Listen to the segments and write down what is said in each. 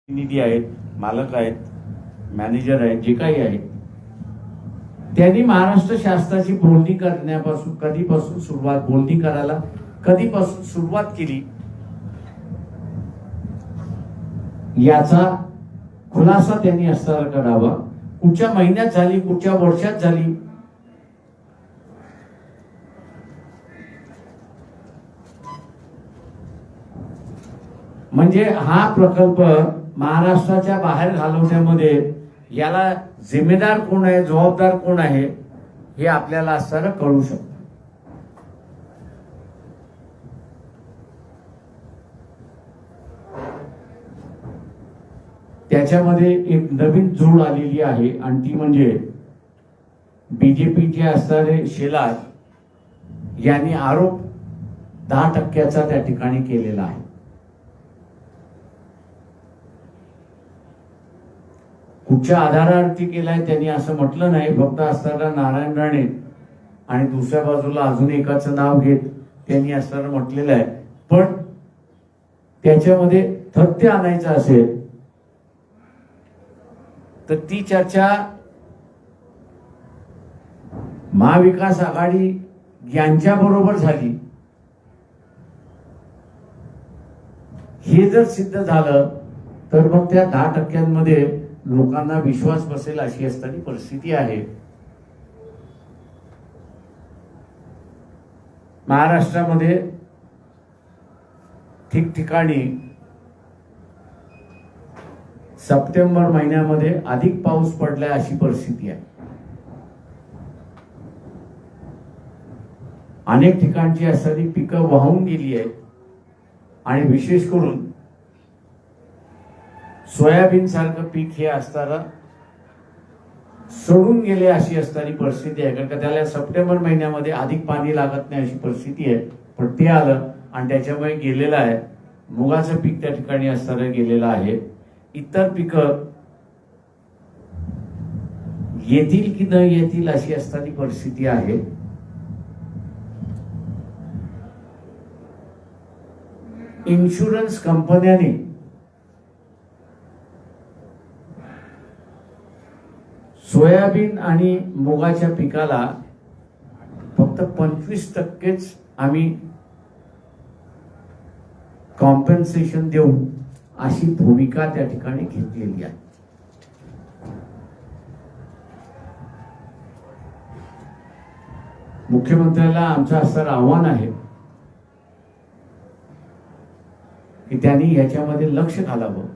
प्रतिनिधी आहेत, मालक आहेत, मॅनेजर आहेत, जे काही आहेत, त्यांनी महाराष्ट्र शासनाची बोलणी करण्यापासून कधीपासून सुरुवात बोलणी करायला कधीपासून सुरुवात केली याचा खुलासा त्यांनी असताना करावा. कुठच्या महिन्यात झाली, कुठच्या वर्षात झाली, म्हणजे हा प्रकल्प महाराष्ट्राच्या बाहेर घालवण्यामध्ये याला जिम्मेदार कोण आहे, जबाबदार कोण आहे, हे आपल्याला असताना कळू शकतं. त्याच्यामध्ये एक नवीन जोड आलेली आहे आणि ती म्हणजे बीजेपीचे असणारे शेलार यांनी आरोप 10% त्या ठिकाणी केलेला आहे. कुठच्या आधारावरती केलाय त्यांनी असं म्हटलं नाही, फक्त असताना नारायण राणे आणि दुसऱ्या बाजूला अजून एकाचं नाव घेत त्यांनी असताना म्हटलेलं आहे. पण त्याच्यामध्ये तथ्य आणायचं असेल तर ती चर्चा महाविकास आघाडी यांच्या बरोबर झाली. हे जर सिद्ध झालं तर मग त्या 10% लोकांना विश्वास बसेल अशी असणारी परिस्थिती आहे. महाराष्ट्रामध्ये ठिकठिकाणी सप्टेंबर महिन्यामध्ये अधिक पाऊस पडलाय अशी परिस्थिती आहे. अनेक ठिकाणची असणारी पिकं वाहून गेली आहेत आणि विशेष करून सोयाबीन सारखं पीक हे असताना सोडून गेले अशी असणारी परिस्थिती आहे. कारण का त्याला सप्टेंबर महिन्यामध्ये अधिक पाणी लागत नाही अशी परिस्थिती आहे. पण ते आलं आणि त्याच्यामुळे गेलेलं आहे. मुगाचं पीक त्या ठिकाणी असताना गेलेलं आहे. इतर पिकं येतील की न येतील अशी असणारी परिस्थिती आहे. इन्शुरन्स कंपन्यांनी सोयाबीन आणि मुगाच्या पिकाला फक्त 25%च आम्ही कॉम्पेन्सेशन देऊ अशी भूमिका त्या ठिकाणी घेतलेली आहे. मुख्यमंत्र्याला आमचं असं आव्हान आहे की त्यांनी याच्यामध्ये लक्ष घालावं.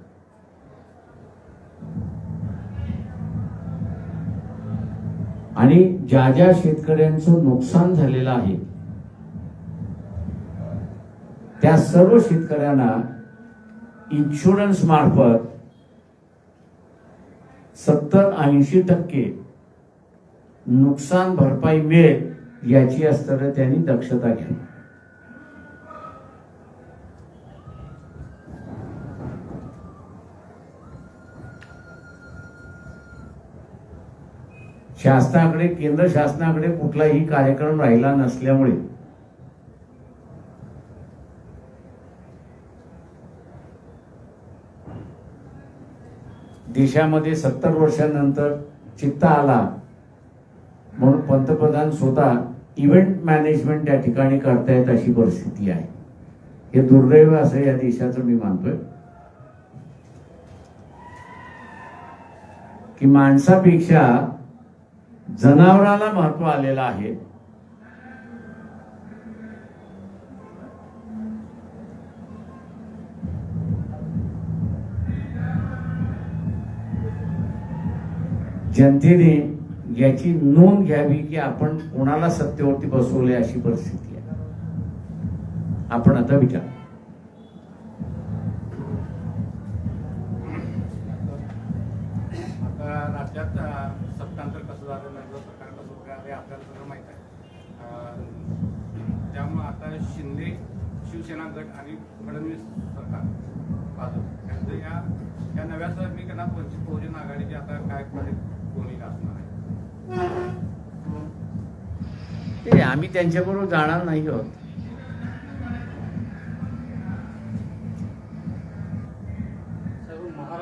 आणि ज्या ज्या शेतकऱ्यांचं नुकसान झालेलं आहे त्या सर्व शेतकऱ्यांना इन्शुरन्स मार्फत 70-80% नुकसान भरपाई मिळेल याची असताना त्यांनी दक्षता घ्यावी. शासनाकडे, केंद्र शासनाकडे कुठलाही कार्यक्रम राहिला नसल्यामुळे देशामध्ये 70 वर्षांनंतर चित्ता आला म्हणून पंतप्रधान स्वतः इव्हेंट मॅनेजमेंट त्या ठिकाणी करतायत अशी परिस्थिती आहे. हे दुर्दैव असं या देशाचं मी मानतोय की माणसापेक्षा जनावराला महत्व आलेलं आहे. जनतेने याची नोंद घ्यावी की आपण कोणाला सत्तेवरती बसवले अशी परिस्थिती आहे. आपण आता विचार राज्यात सत्तांतर कसं झालं, सरकार कसं वगैरे आपल्याला सगळं माहित आहे. त्यामुळे आता शिंदे शिवसेना गट आणि फडणवीस सरकार भाजप यांचं या नव्या समीकरणात वंचित बहुजन आघाडीची आता काय भूमिका असणार आहे? ते आम्ही त्यांच्याबरोबर जाणार नाही आहोत.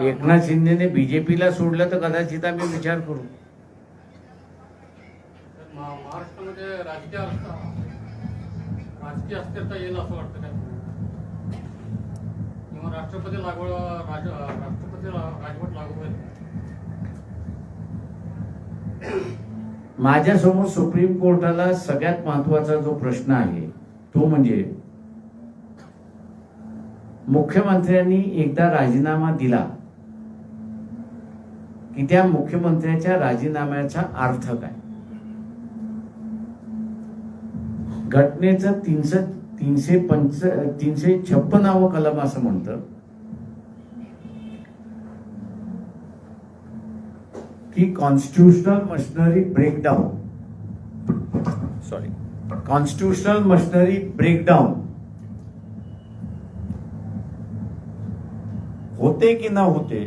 एकनाथ शिंदेने बीजेपीला सोडलं तर कदाचित आम्ही विचार करू. महाराष्ट्रामध्ये राजकीय अस्थिरता येईल असं वाटतं काय, किंवा राष्ट्रपती राजवट लागू होईल? माझ्यासमोर सुप्रीम कोर्टाला सगळ्यात महत्वाचा जो प्रश्न आहे तो म्हणजे मुख्यमंत्र्यांनी एकदा राजीनामा दिला की त्या मुख्यमंत्र्याच्या राजीनाम्याचा अर्थ काय. घटनेचं 356 कलम असं म्हणतं की कॉन्स्टिट्यूशनल मशिनरी ब्रेकडाऊन होते की न होते,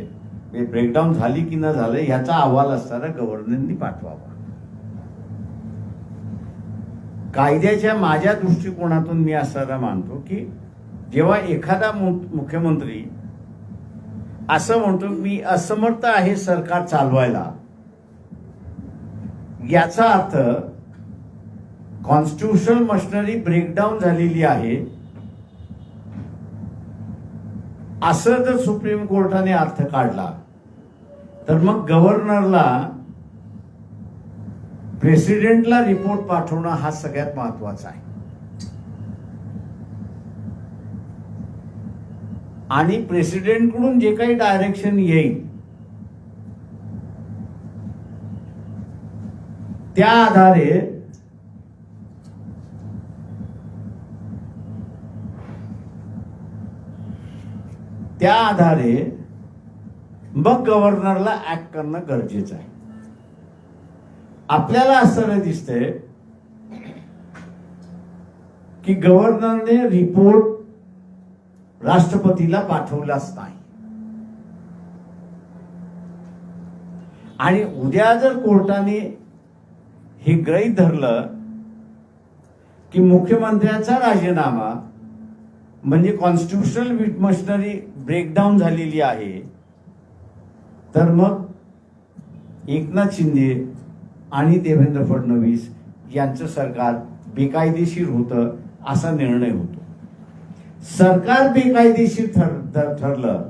ब्रेकडाऊन झाली की न झालं याचा अहवाल असताना गव्हर्नरनी पाठवावा. कायद्याच्या माझ्या दृष्टिकोनातून मी असताना मानतो की जेव्हा एखादा मुख्यमंत्री असं म्हणतो मी असमर्थ आहे सरकार चालवायला, याचा अर्थ कॉन्स्टिट्यूशनल मशिनरी ब्रेकडाऊन झालेली आहे असं जर सुप्रीम कोर्टाने अर्थ काढला तर मग गव्हर्नरला प्रेसिडेंटला रिपोर्ट पाठवणं हा सगळ्यात महत्वाचा आहे. आणि प्रेसिडेंटकडून जे काही डायरेक्शन येईल त्या आधारे मग गव्हर्नरला ऍक्ट करणं गरजेचं आहे. आपल्याला असं दिसतंय की गव्हर्नरने रिपोर्ट राष्ट्रपतीला पाठवलाच नाही. आणि उद्या जर कोर्टाने हे गृहीत धरलं की मुख्यमंत्र्याचा राजीनामा म्हणजे कॉन्स्टिट्यूशनल मशिनरी ब्रेकडाऊन झालेली आहे, तर मग एकनाथ शिंदे आणि देवेंद्र फडणवीस यांचं सरकार बेकायदेशीर होतं असा निर्णय होतो. सरकार बेकायदेशीर ठरलं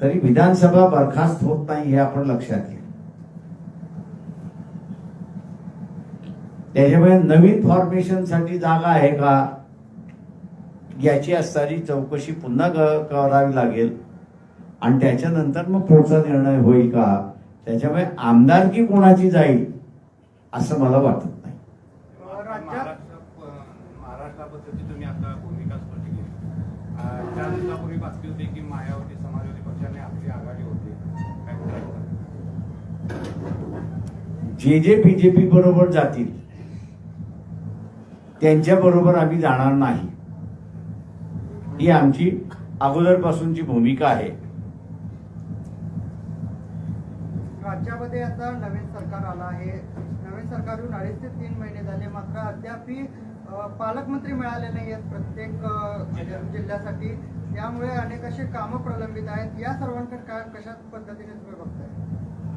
तरी विधानसभा बरखास्त होत नाही हे आपण लक्षात घ्या. त्याच्यामुळे नवीन फॉर्मेशनसाठी जागा आहे का याची असणारी चौकशी पुन्हा करावी लागेल आणि त्याच्यानंतर मग पुढचा निर्णय होईल का. त्याच्यामुळे आमदारकी कोणाची जाईल असं मला वाटत नाही. महाराष्ट्राबद्दलची तुम्ही आता भूमिका स्पष्ट केली. 4 दिवसापूर्वी बातमी होती की मायावती समाजवादी पक्षाने आपली आघाडी होती. जे बीजेपी बरोबर जातील त्यांच्या बरोबर आम्ही जाणार नाही, ही आमची अगोदरपासूनची भूमिका आहे. राज्यामध्ये आता नवीन सरकार आलं आहे. नवीन सरकार येऊन 2.5 ते 3 महिने झाले, मात्र अद्याप पालकमंत्री मिळाले नाही आहेत प्रत्येक जिल्ह्यासाठी. त्यामुळे अनेक असे कामं प्रलंबित आहेत. या सर्वांकडे कशा पद्धतीने तुम्ही बघताय?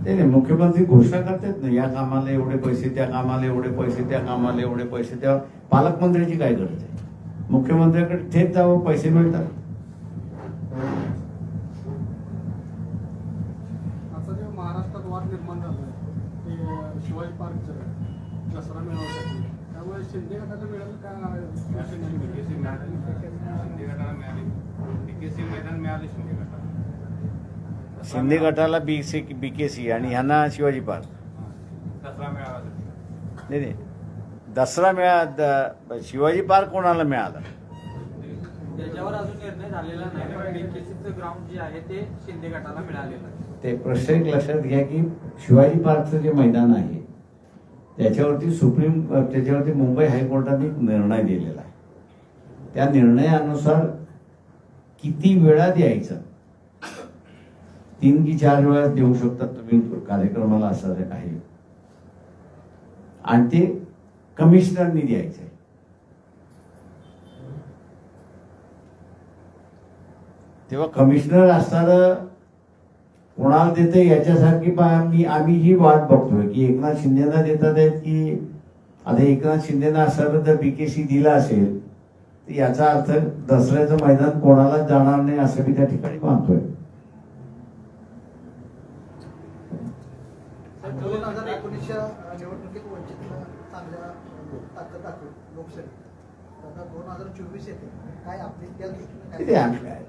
नाही, मुख्यमंत्री घोषणा करतात ना, या कामाला एवढे पैसे, त्या कामाला एवढे पैसे, त्या कामाला एवढे पैसे. त्या पालकमंत्र्याची काय गरज आहे? मुख्यमंत्र्याकडे थेट जावं, पैसे मिळतात. असं जे महाराष्ट्रात वाद निर्माण झाला ते शिवाजी पार्कचं दसरा मेळाव्यासाठी, त्यामुळे शिंदे गटाला मिळालं का? बीकेसी मिळाली, शिंदे गटाला मिळाली. बीकेसी मैदान मिळाले शिंदे गटाला. शिंदे गटाला बीकेसी आणि ह्यांना शिवाजी पार्क. दसरा मेळावा नाही, दसरा शिवाजी पार्क कोणाला मिळाला? त्याच्यावर अजून निर्णय झालेला नाही, पण बीकेसीचं ग्राउंड जे आहे ते शिंदे गटाला मिळालेलं आहे. ते प्रश्न एक लक्षात घ्या की शिवाजी पार्कचं जे मैदान आहे त्याच्यावरती मुंबई हायकोर्टाने एक निर्णय दिलेला आहे. त्या निर्णयानुसार किती वेळा द्यायचं, 3 की 4 वेळा देऊ शकतात तुम्ही कार्यक्रमाला, असं आहे. आणि ते कमिशनरनी द्यायचंय. तेव्हा कमिशनर असताना कोणाला देते याच्यासारखी आम्ही ही वाट बघतोय की एकनाथ शिंदेना देतात आहेत की आता एकनाथ शिंदेना असं जर बीकेसी दिला असेल तर याचा अर्थ दसऱ्याचं मैदान कोणालाच जाणार नाही असं मी त्या ठिकाणी मानतोय. 2019च्या निवडणुकीत वंचितनं चांगल्या ताकद दाखवली लोकसभेत. आता 2024 येते काय आपली त्या दृष्टीने किती काय आम्ही काय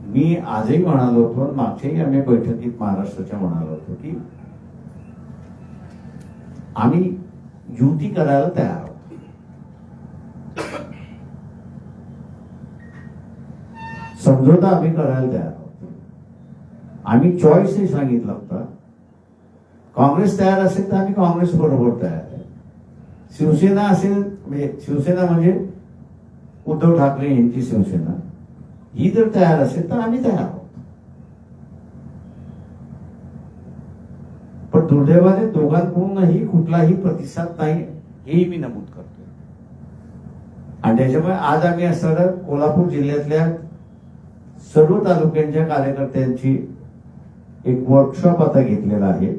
मी आजही म्हणालो होतो आणि मागच्याही आम्ही बैठकीत महाराष्ट्राच्या म्हणालो होतो की आम्ही युती करायला तयार आहोत. समझोता आम्ही करायला तयार आहोत. आम्ही चॉईसही सांगितलं होतं. काँग्रेस तयार असेल तर आम्ही काँग्रेस बरोबर तयार आहे. शिवसेना असेल म्हणजे शिवसेना म्हणजे उद्धव ठाकरे यांची शिवसेना ही जर तयार असेल तर आम्ही तयार आहोत. पण दुर्दैवाने दोघांकडूनही कुठलाही प्रतिसाद नाही हेही मी नमूद करतो. आणि त्याच्यामुळे आज आम्ही असणारं कोल्हापूर जिल्ह्यातल्या सर्व तालुक्यांच्या कार्यकर्त्यांची एक वर्कशॉप आता घेतलेला आहे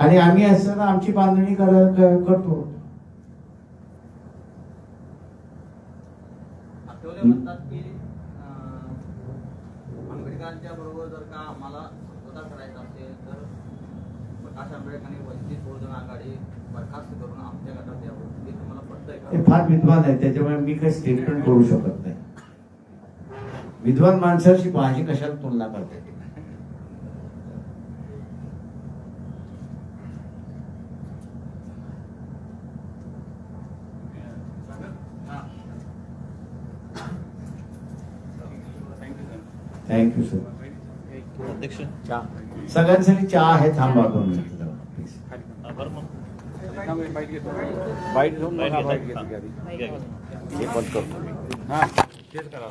आणि आम्ही असताना आमची बांधणी करतो. आठवले म्हणतात की आंबेडकरांच्या बरोबर जर का आम्हाला समझोता करायचा असेल तर प्रकाश आंबेडकरांनी वंचित बहुजन आघाडी बरखास्त करून आमच्या गटात यावं हे तुम्हाला पटतंय का? ते फार विद्वान आहे त्याच्यामुळे मी काही स्टेटमेंट करू शकत नाही. विद्वान माणसाची माझी कशाला तुलना करते. Thank you sir. अध्यक्ष सगळ्यांसाठी चहा आहे. थांबा 2 मिनिटं जरा, please. आभार मग बाईट घेतो बाईट घेऊन बाईट मग बाईट घेतो. घेतो आधी. घ्या, घ्या. हे बंद करतो मी. हा तेच करा.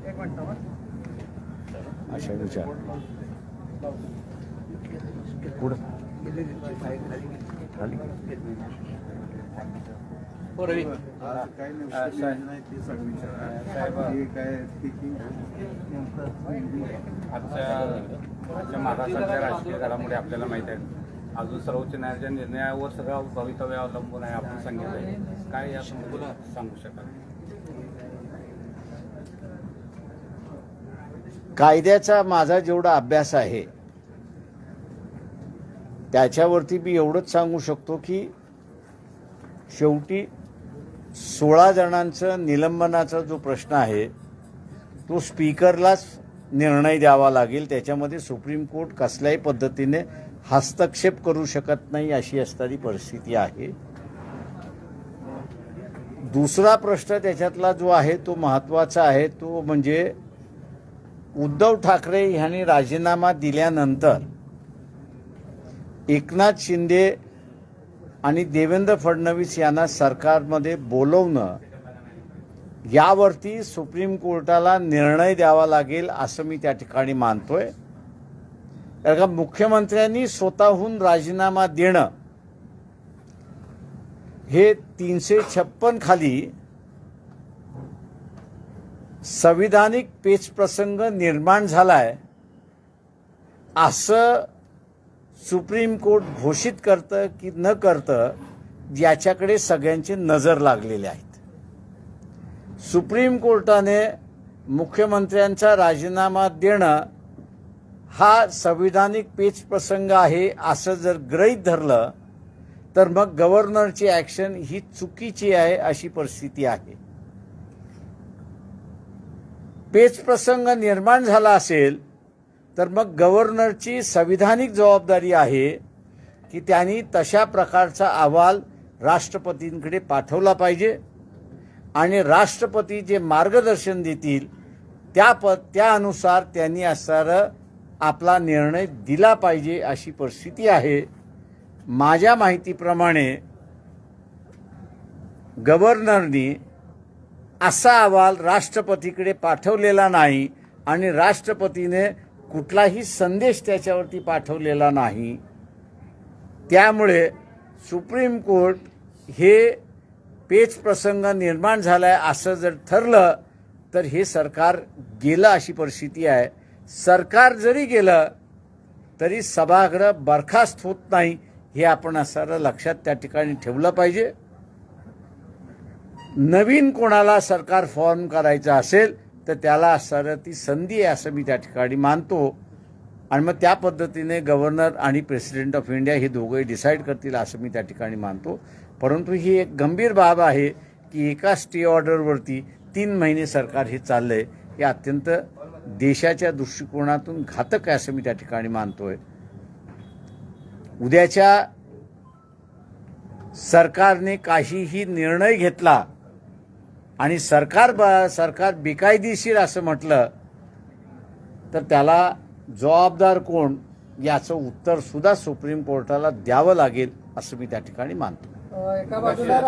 एक मिनिट अशा विचार आजच्या महाराष्ट्राच्या राजकीय घडामोडी आपल्याला माहित आहेत. अजून सर्वोच्च न्यायालयाच्या निर्णयावर सगळं भवितव्य अवलंबून आहे. आपण सांगितलं काय या संदर्भात सांगू शकाल? कायद्याचा माझा जेवढा अभ्यास आहे त्याच्यावरती मी एवढंच सांगू शकतो की शेवटी 16 जणांचं निलंबनाचा जो प्रश्न आहे तो स्पीकरलाच निर्णय द्यावा लागेल. त्याच्यामध्ये सुप्रीम कोर्ट कसल्याही पद्धतीने हस्तक्षेप करू शकत नाही अशी असणारी परिस्थिती आहे. दुसरा प्रश्न त्याच्यातला जो आहे तो महत्त्वाचा आहे तो म्हणजे उद्धव ठाकरे यांनी राजीनामा दिल्यानंतर एकनाथ शिंदे आणि देवेंद्र फडणवीस यांना सरकारमध्ये बोलवणं यावरती सुप्रीम कोर्टाला निर्णय द्यावा लागेल असं मी त्या ठिकाणी मानतोय. कारण का मुख्यमंत्र्यांनी स्वतःहून राजीनामा देणं हे 356 खाली संविधानिक पेचप्रसंग निर्माण झालाय असं सुप्रीम कोर्ट घोषित करतं की न करतं याच्याकडे सगळ्यांची नजर लागलेली आहेत. सुप्रीम कोर्टाने मुख्यमंत्र्यांचा राजीनामा देणं हा संविधानिक पेचप्रसंग आहे असं जर गृहीत धरलं तर मग गव्हर्नरची ॲक्शन ही चुकीची आहे अशी परिस्थिती आहे. पेचप्रसंग निर्माण झाला असेल तर मग गव्हर्नरची संविधानिक जबाबदारी आहे की त्यांनी तशा प्रकारचा अहवाल राष्ट्रपतींकडे पाठवला पाहिजे आणि राष्ट्रपती जे मार्गदर्शन देतील त्यानुसार त्यांनी असणारा आपला निर्णय दिला पाहिजे अशी परिस्थिती आहे. माझ्या माहितीप्रमाणे गव्हर्नरनी असा अहवाल राष्ट्रपतीकडे पाठवलेला नाही आणि राष्ट्रपतीने कुठलाही संदेश त्याच्यावरती पाठवलेला नाही. त्यामुळे सुप्रीम कोर्ट हे पेच प्रसंग निर्माण झालाय असं जर ठरलं तर हे सरकार गेलं अशी परिस्थिती आहे. सरकार जरी गेलं तरी सभागृह बरखास्त होत नाही हे आपण असं लक्षात त्या ठिकाणी ठेवलं पाहिजे. नवीन कोणाला सरकार फॉर्म करायचं असेल तर त्याला असणारं ती संधी आहे असं मी त्या ठिकाणी मानतो. आणि मग त्या पद्धतीने गव्हर्नर आणि प्रेसिडेंट ऑफ इंडिया हे दोघंही डिसाईड करतील असं मी त्या ठिकाणी मानतो. परंतु ही एक गंभीर बाब आहे की एका स्टे ऑर्डरवरती 3 महिने सरकार हे चाललंय. हे अत्यंत देशाच्या दृष्टिकोनातून घातक आहे असं मी त्या ठिकाणी मानतोय. उद्याच्या सरकारने काहीही निर्णय घेतला आणि सरकार बेकायदेशीर असं म्हटलं तर त्याला जबाबदार कोण याचं उत्तर सुद्धा सुप्रीम कोर्टाला द्यावं लागेल असं मी त्या ठिकाणी मानतो. एका बाजूला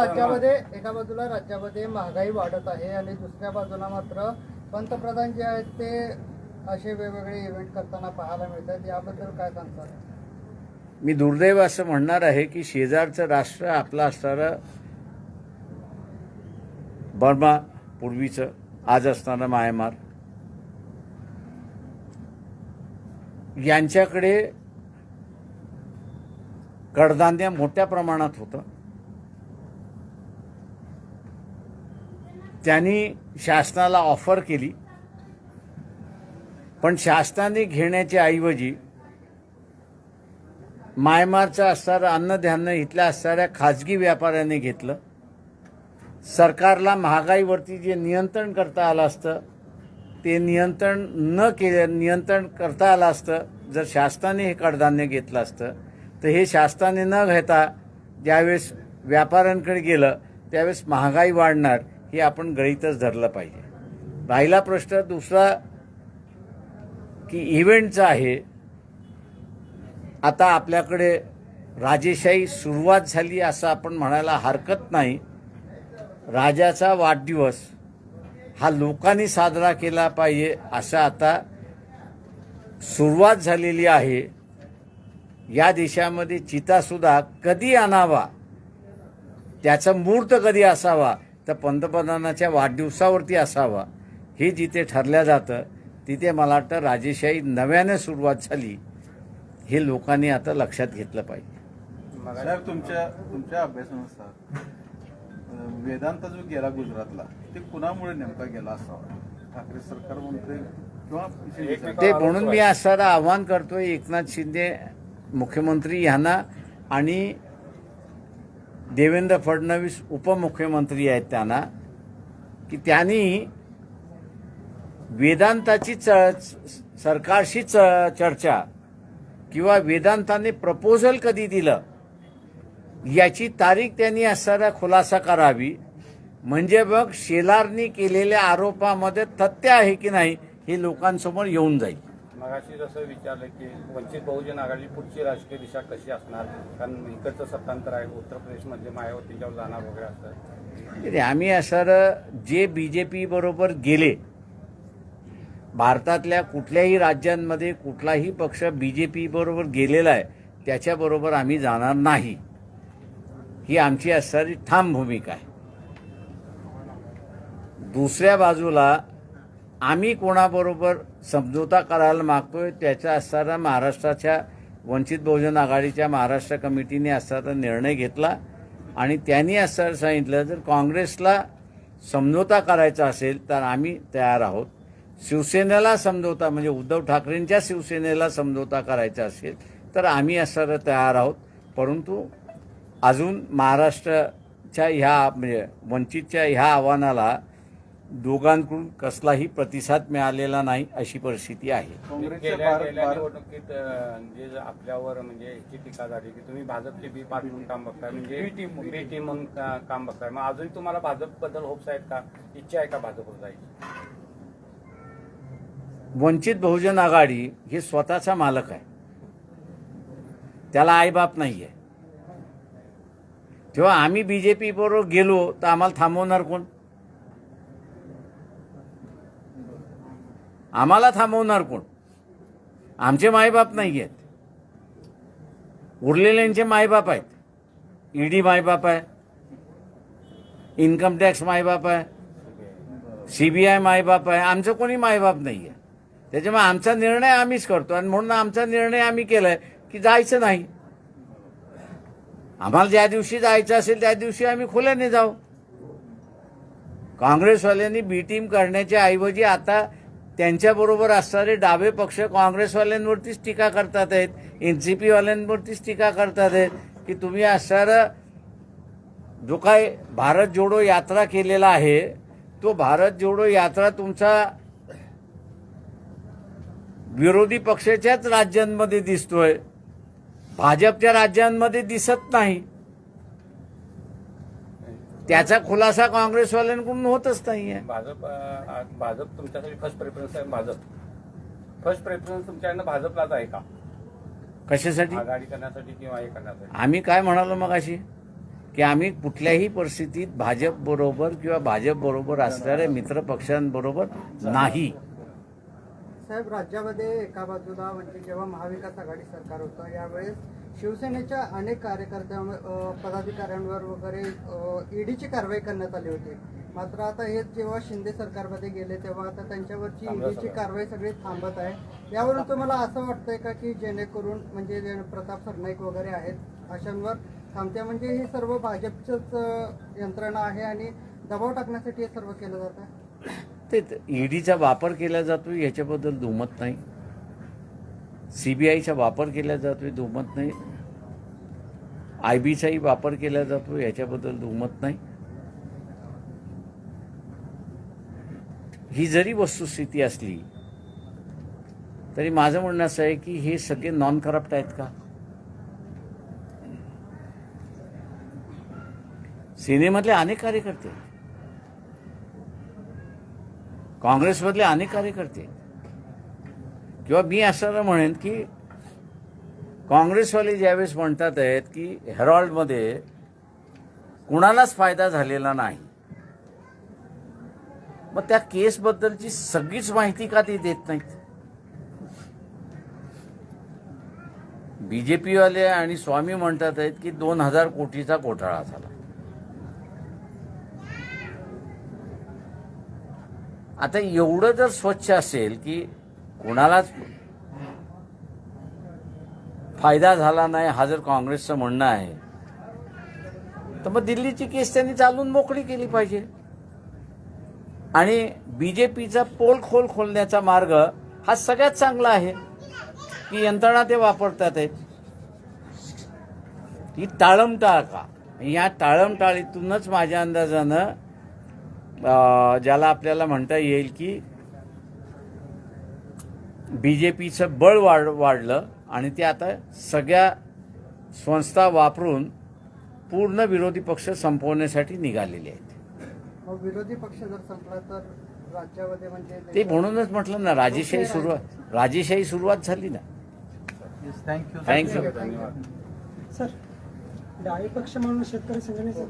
राज्यामध्ये महागाई वाढत आहे आणि दुसऱ्या बाजूला मात्र पंतप्रधान जे आहेत ते असे वेगवेगळे इव्हेंट करताना पाहायला मिळतात. याबद्दल काय सांगतात? मी दुर्दैव असं म्हणणार आहे की शेजारचं राष्ट्र आपलं असणारं बर्मा, पूर्वीचं आज असणारं म्यानमार, यांच्याकडे कडधान्य मोठ्या प्रमाणात होतं. त्यांनी शासनाला ऑफर केली पण शासनाने घेण्याच्या ऐवजी म्यानमारचं असणारं अन्नधान्य इथल्या असणाऱ्या खाजगी व्यापाऱ्यांनी घेतलं. सरकारला महागाईवरती जे नियंत्रण करता आलं असतं ते नियंत्रण करता आलं असतं जर शासनाने हे कडधान्य घेतलं असतं. तर हे शासनाने न घेता ज्यावेळेस व्यापाऱ्यांकडे गेलं त्यावेळेस महागाई वाढणार हे आपण गृहीतच धरलं पाहिजे. राहिला प्रश्न दुसरा की इव्हेंटचा आहे. आता आपल्याकडे राजेशाही सुरुवात झाली असं आपण म्हणायला हरकत नाही. राजाचा वाढदिवस हा लोकांनी साजरा केला पाहिजे असं आता सुरुवात झालेली आहे. या देशामध्ये चितासुद्धा कधी आणावा, त्याचा मुहूर्त कधी असावा तर पंतप्रधानाच्या वाढदिवसावरती असावा हे जिथे ठरलं जातं तिथे मला वाटतं राजेशाही नव्याने सुरुवात झाली हे लोकांनी आता लक्षात घेतलं पाहिजे. साहेब, तुमच्या अभ्यासानुसार वेदांत जो गेला गुजरातला ते कुणामुळे नेमका गेला असावा? ठाकरे सरकार मंत्री किंवा ते म्हणून मी असं आव्हान करतोय एकनाथ शिंदे मुख्यमंत्री यांना आणि देवेंद्र फडणवीस उपमुख्यमंत्री आहेत त्यांना की त्यांनी वेदांताची सरकारशी चर्चा किंवा वेदांताने प्रपोजल कधी दिलं याची तारीख त्यांनी असणारा खुलासा करावी. म्हणजे मग शेलारनी केलेल्या आरोपामध्ये तथ्य आहे की नाही हे लोकांसमोर येऊन जाईल. मगाशी जसं विचारलं की वंचित बहुजन आघाडी पुढची राजकीय दिशा कशी असणार, कारण इकडचं सत्तांतर आहे, उत्तर प्रदेशमध्ये मायावतीच्यावर जाणार वगैरे असं. आम्ही असणारं जे BJP बरोबर गेले, भारतातल्या कुठल्याही राज्यांमध्ये कुठलाही पक्ष BJP बरोबर गेलेला आहे त्याच्याबरोबर आम्ही जाणार नाही ही आमची असणारी ठाम भूमिका आहे. दुसऱ्या बाजूला आम्ही कोणाबरोबर समझोता करायला मागतोय त्याचा असणारा महाराष्ट्राच्या वंचित बहुजन आघाडीच्या महाराष्ट्र कमिटीने असणारा निर्णय घेतला आणि त्यांनी असं सांगितलं जर काँग्रेसला समझोता करायचा असेल तर आम्ही तयार आहोत. शिवसेनेला समझोता म्हणजे उद्धव ठाकरेंच्या शिवसेनेला समझोता करायचा असेल तर आम्ही असणारं तयार आहोत. परंतु अजून महाराष्ट्राच्या ह्या म्हणजे वंचितच्या ह्या आव्हानाला दोघांकडून कसलाही प्रतिसाद मिळालेला नाही अशी परिस्थिती आहे. गेल्या निवडणुकीत जे आपल्यावर म्हणजे याची टीका झाली की तुम्ही भाजपची बी पार्टी म्हणून काम बघताय, म्हणजे बी टीम म्हणून काम बघताय. मग अजून तुम्हाला भाजपबद्दल होप्स आहेत का, इच्छा आहे का भाजपवर जायची? वंचित बहुजन आघाडी हे स्वतःचा मालक आहे, त्याला आईबाप नाही आहे. तेव्हा आम्ही BJP बरोबर गेलो तर आम्हाला थांबवणार कोण? आम्हाला थांबवणार कोण? आमचे मायबाप नाही आहेत, उरलेल्यांचे मायबाप आहेत. ईडी मायबाप आहे, इन्कम टॅक्स मायबाप आहे, सीबीआय मायबाप आहे. आमचं कोणी मायबाप नाही आहे. त्याच्यामुळे आमचा निर्णय आम्हीच करतो आणि म्हणून आमचा निर्णय आम्ही केलाय की जायचं नाही. आम्हाला ज्या दिवशी जायचं असेल त्या दिवशी आम्ही खुल्याने जाऊ. काँग्रेसवाल्यांनी बी टीम करण्याच्या ऐवजी आता त्यांच्याबरोबर असणारे डावे पक्ष काँग्रेसवाल्यांवरतीच टीका करतात आहेत, एनसीपी वाल्यांवरतीच टीका करतात आहेत की तुम्ही असणारा जो काय भारत जोडो यात्रा केलेला आहे तो भारत जोडो यात्रा तुमचा विरोधी पक्षाच्याच राज्यांमध्ये दिसतोय, भाजपच्या राज्यांमध्ये दिसत नाही. त्याचा खुलासा काँग्रेसवाल्यांकडून होतच नाहीये. भाजप तुमच्यासाठी फर्स्ट प्रेफरन्स आहे. फर्स्ट प्रेफरन्स तुमच्याकडनं भाजपलाच आहे का? कशासाठी? आघाडी करण्यासाठी किंवा हे करण्यासाठी? आम्ही काय म्हणालो मग अशी की आम्ही कुठल्याही परिस्थितीत भाजप बरोबर किंवा भाजप बरोबर असणाऱ्या मित्र पक्षांबरोबर नाही. साहेब, राज्यामध्ये एका बाजूला म्हणजे जेव्हा महाविकास आघाडी सरकार होतं यावेळेस शिवसेनेच्या अनेक कार्यकर्त्यांवर पदाधिकाऱ्यांवर वगैरे ईडीची कारवाई करण्यात आली होती. मात्र आता हे जेव्हा शिंदे सरकारमध्ये गेले तेव्हा आता त्यांच्यावरची ईडीची कारवाई सगळी थांबत आहे. यावरून तुम्हाला असं वाटतंय का की जेणेकरून म्हणजे जे प्रताप सरनाईक वगैरे आहेत अशांवर थांबते, म्हणजे हे सर्व भाजपचंच यंत्रणा आहे आणि दबाव टाकण्यासाठी हे सर्व केलं जात आहे? ते ईडीचा वापर केला जातोय याच्याबद्दल दुमत नाही, सीबीआयचा वापर केला जातोय दुमत नाही, आयबीचाही वापर केला जातो याच्याबद्दल दुमत नाही. ही जरी वस्तुस्थिती असली तरी माझं म्हणणं असं आहे की हे सगळे नॉन करप्ट आहेत का? सेनेमधले अनेक कार्यकर्ते, काँग्रेसमधले अनेक कार्यकर्ते, किंवा मी असं म्हणेन की काँग्रेसवाले ज्यावेळेस म्हणतात आहेत की हेरॉल्डमध्ये कुणालाच फायदा झालेला नाही, मग त्या केसबद्दलची सगळीच माहिती का ते देत नाहीत? बीजेपीवाले आणि स्वामी म्हणतात आहेत की 2000 कोटीचा घोटाळा झाला. आता एवढं जर स्वच्छ असेल की कुणालाच फायदा झाला नाही हा जर काँग्रेसचं म्हणणं आहे तर मग दिल्लीची केस त्यांनी चालून मोकळी केली पाहिजे आणि बीजेपीचा पोल खोलण्याचा मार्ग हा सगळ्यात चांगला आहे की यंत्रणा ते वापरतात आहेत. ही टाळमटाळ का? या टाळमटाळीतूनच माझ्या अंदाजानं ज्याला आपल्याला म्हणता येईल की बीजेपीचं बळ वाढलं आणि ते आता सगळ्या संस्था वापरून पूर्ण विरोधी पक्ष संपवण्यासाठी निघालेले आहेत. मग विरोधी पक्ष जर संपला तर राज्यामध्ये म्हणजे ते म्हणूनच म्हटलं ना राजेशाही सुरुवात झाली ना. थँक्यू. सर, डावी पक्ष म्हणून शेतकरी संघटनेचं